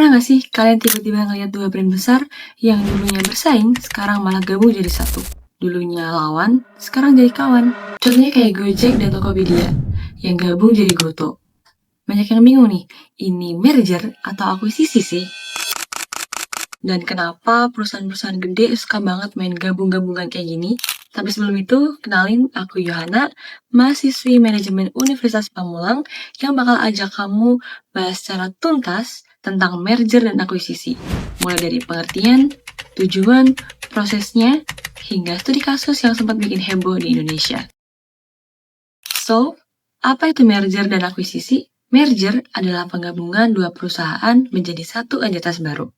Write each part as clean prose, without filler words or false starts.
Pernah nggak sih kalian tiba-tiba ngeliat dua brand besar yang dulunya bersaing, sekarang malah gabung jadi satu? Dulunya lawan, sekarang jadi kawan. Contohnya kayak Gojek dan Tokopedia yang gabung jadi Goto. Banyak yang bingung nih, ini merger atau akuisisi sih? Dan kenapa perusahaan-perusahaan gede suka banget main gabung-gabungan kayak gini? Tapi sebelum itu, kenalin aku Yohana, mahasiswi manajemen Universitas Pamulang yang bakal ajak kamu bahas secara tuntas tentang merger dan akuisisi. Mulai dari pengertian, tujuan, prosesnya, hingga studi kasus yang sempat bikin heboh di Indonesia. So, apa itu merger dan akuisisi? Merger adalah penggabungan dua perusahaan menjadi satu entitas baru.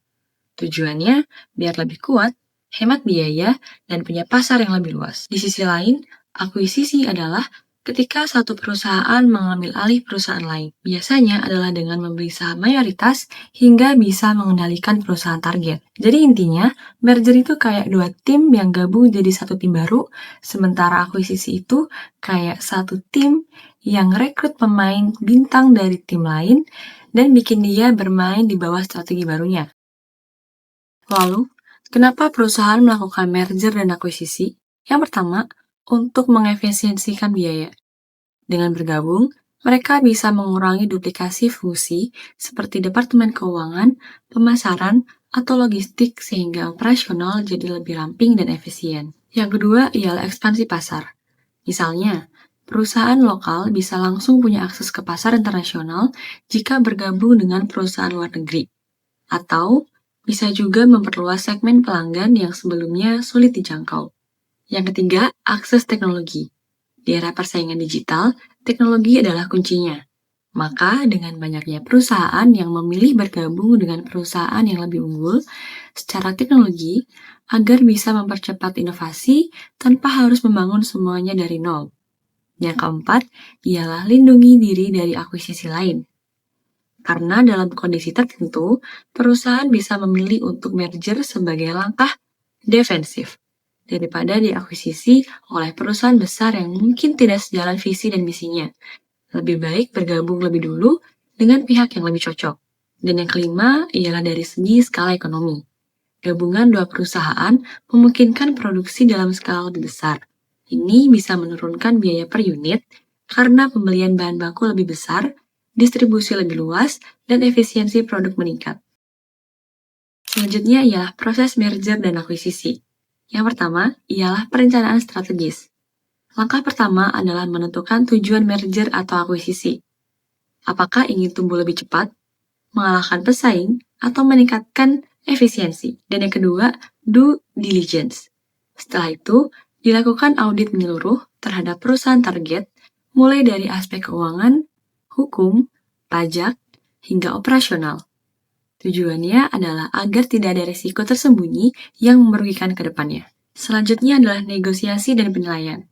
Tujuannya biar lebih kuat, hemat biaya, dan punya pasar yang lebih luas. Di sisi lain, akuisisi adalah ketika satu perusahaan mengambil alih perusahaan lain. Biasanya adalah dengan membeli saham mayoritas hingga bisa mengendalikan perusahaan target. Jadi intinya, merger itu kayak dua tim yang gabung jadi satu tim baru, sementara akuisisi itu kayak satu tim yang rekrut pemain bintang dari tim lain dan bikin dia bermain di bawah strategi barunya. Lalu, kenapa perusahaan melakukan merger dan akuisisi? Yang pertama, untuk mengefisiensikan biaya. Dengan bergabung, mereka bisa mengurangi duplikasi fungsi seperti departemen keuangan, pemasaran, atau logistik sehingga operasional jadi lebih ramping dan efisien. Yang kedua ialah ekspansi pasar. Misalnya, perusahaan lokal bisa langsung punya akses ke pasar internasional jika bergabung dengan perusahaan luar negeri. Atau bisa juga memperluas segmen pelanggan yang sebelumnya sulit dijangkau. Yang ketiga, akses teknologi. Di era persaingan digital, teknologi adalah kuncinya. Maka dengan banyaknya perusahaan yang memilih bergabung dengan perusahaan yang lebih unggul secara teknologi agar bisa mempercepat inovasi tanpa harus membangun semuanya dari nol. Yang keempat, ialah lindungi diri dari akuisisi lain. Karena dalam kondisi tertentu, perusahaan bisa memilih untuk merger sebagai langkah defensif daripada diakuisisi oleh perusahaan besar yang mungkin tidak sejalan visi dan misinya. Lebih baik bergabung lebih dulu dengan pihak yang lebih cocok. Dan yang kelima ialah dari segi skala ekonomi. Gabungan dua perusahaan memungkinkan produksi dalam skala lebih besar. Ini bisa menurunkan biaya per unit karena pembelian bahan baku lebih besar, distribusi lebih luas, dan efisiensi produk meningkat. Selanjutnya ialah proses merger dan akuisisi. Yang pertama ialah perencanaan strategis. Langkah pertama adalah menentukan tujuan merger atau akuisisi. Apakah ingin tumbuh lebih cepat, mengalahkan pesaing, atau meningkatkan efisiensi? Dan yang kedua, due diligence. Setelah itu, dilakukan audit menyeluruh terhadap perusahaan target, mulai dari aspek keuangan, hukum, pajak, hingga operasional. Tujuannya adalah agar tidak ada risiko tersembunyi yang merugikan ke depannya. Selanjutnya adalah negosiasi dan penilaian.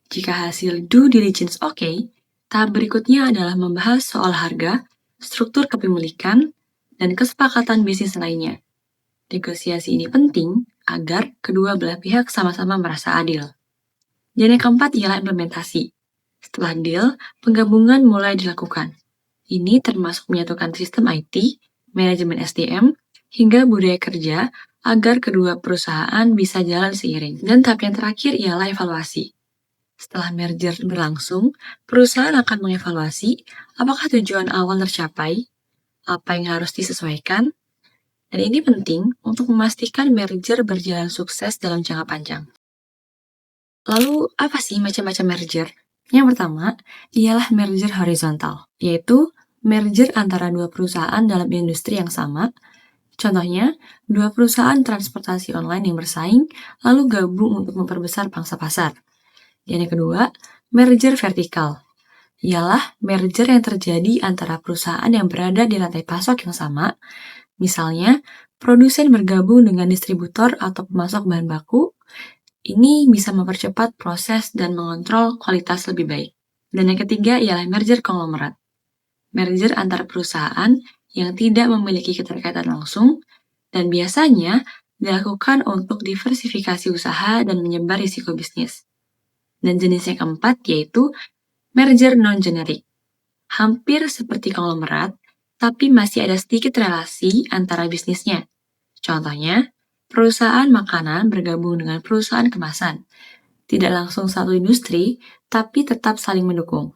Jika hasil due diligence oke, tahap berikutnya adalah membahas soal harga, struktur kepemilikan, dan kesepakatan bisnis lainnya. Negosiasi ini penting agar kedua belah pihak sama-sama merasa adil. Dan yang keempat ialah implementasi. Setelah deal, penggabungan mulai dilakukan. Ini termasuk menyatukan sistem IT, manajemen SDM, hingga budaya kerja agar kedua perusahaan bisa jalan seiring. Dan tahap yang terakhir ialah evaluasi. Setelah merger berlangsung, perusahaan akan mengevaluasi apakah tujuan awal tercapai, apa yang harus disesuaikan, dan ini penting untuk memastikan merger berjalan sukses dalam jangka panjang. Lalu, apa sih macam-macam merger? Yang pertama, ialah merger horizontal, yaitu merger antara dua perusahaan dalam industri yang sama. Contohnya, dua perusahaan transportasi online yang bersaing, lalu gabung untuk memperbesar pangsa pasar. Dan yang kedua, merger vertikal. Ialah merger yang terjadi antara perusahaan yang berada di rantai pasok yang sama. Misalnya, produsen bergabung dengan distributor atau pemasok bahan baku. Ini bisa mempercepat proses dan mengontrol kualitas lebih baik. Dan yang ketiga ialah merger konglomerat. Merger antara perusahaan yang tidak memiliki keterkaitan langsung dan biasanya dilakukan untuk diversifikasi usaha dan menyebar risiko bisnis. Dan jenis yang keempat yaitu merger non-generik. Hampir seperti konglomerat, tapi masih ada sedikit relasi antara bisnisnya. Contohnya, perusahaan makanan bergabung dengan perusahaan kemasan. Tidak langsung satu industri, tapi tetap saling mendukung.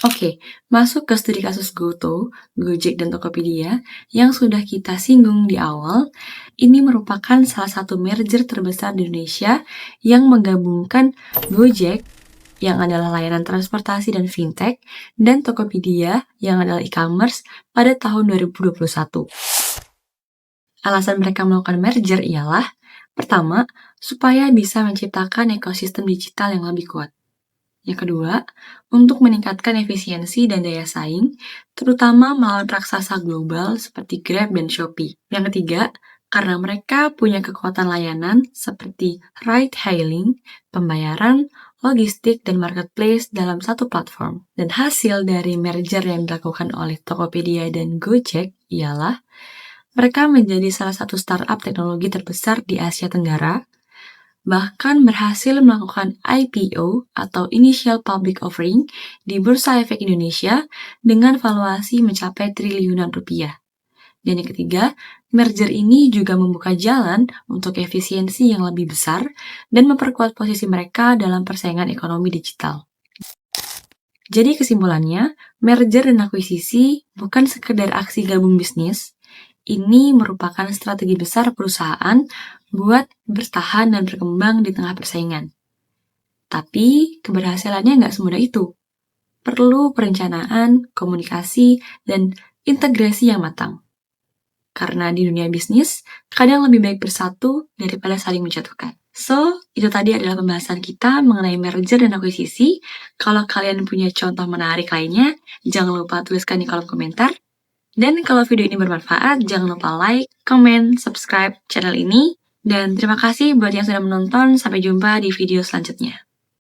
Oke, masuk ke studi kasus Goto, Gojek, dan Tokopedia yang sudah kita singgung di awal. Ini merupakan salah satu merger terbesar di Indonesia yang menggabungkan Gojek, yang adalah layanan transportasi dan fintech, dan Tokopedia, yang adalah e-commerce, pada tahun 2021. Alasan mereka melakukan merger ialah, pertama, supaya bisa menciptakan ekosistem digital yang lebih kuat. Yang kedua, untuk meningkatkan efisiensi dan daya saing, terutama melawan raksasa global seperti Grab dan Shopee. Yang ketiga, karena mereka punya kekuatan layanan seperti ride-hailing, pembayaran, logistik, dan marketplace dalam satu platform. Dan hasil dari merger yang dilakukan oleh Tokopedia dan Gojek ialah mereka menjadi salah satu startup teknologi terbesar di Asia Tenggara, bahkan berhasil melakukan IPO atau Initial Public Offering di Bursa Efek Indonesia dengan valuasi mencapai triliunan rupiah. Dan yang ketiga, merger ini juga membuka jalan untuk efisiensi yang lebih besar dan memperkuat posisi mereka dalam persaingan ekonomi digital. Jadi kesimpulannya, merger dan akuisisi bukan sekedar aksi gabung bisnis, ini merupakan strategi besar perusahaan buat bertahan dan berkembang di tengah persaingan. Tapi keberhasilannya nggak semudah itu. Perlu perencanaan, komunikasi, dan integrasi yang matang. Karena di dunia bisnis, kadang lebih baik bersatu daripada saling menjatuhkan. So, itu tadi adalah pembahasan kita mengenai merger dan akuisisi. Kalau kalian punya contoh menarik lainnya, jangan lupa tuliskan di kolom komentar. Dan kalau video ini bermanfaat, jangan lupa like, comment, subscribe channel ini. Dan terima kasih buat yang sudah menonton. Sampai jumpa di video selanjutnya.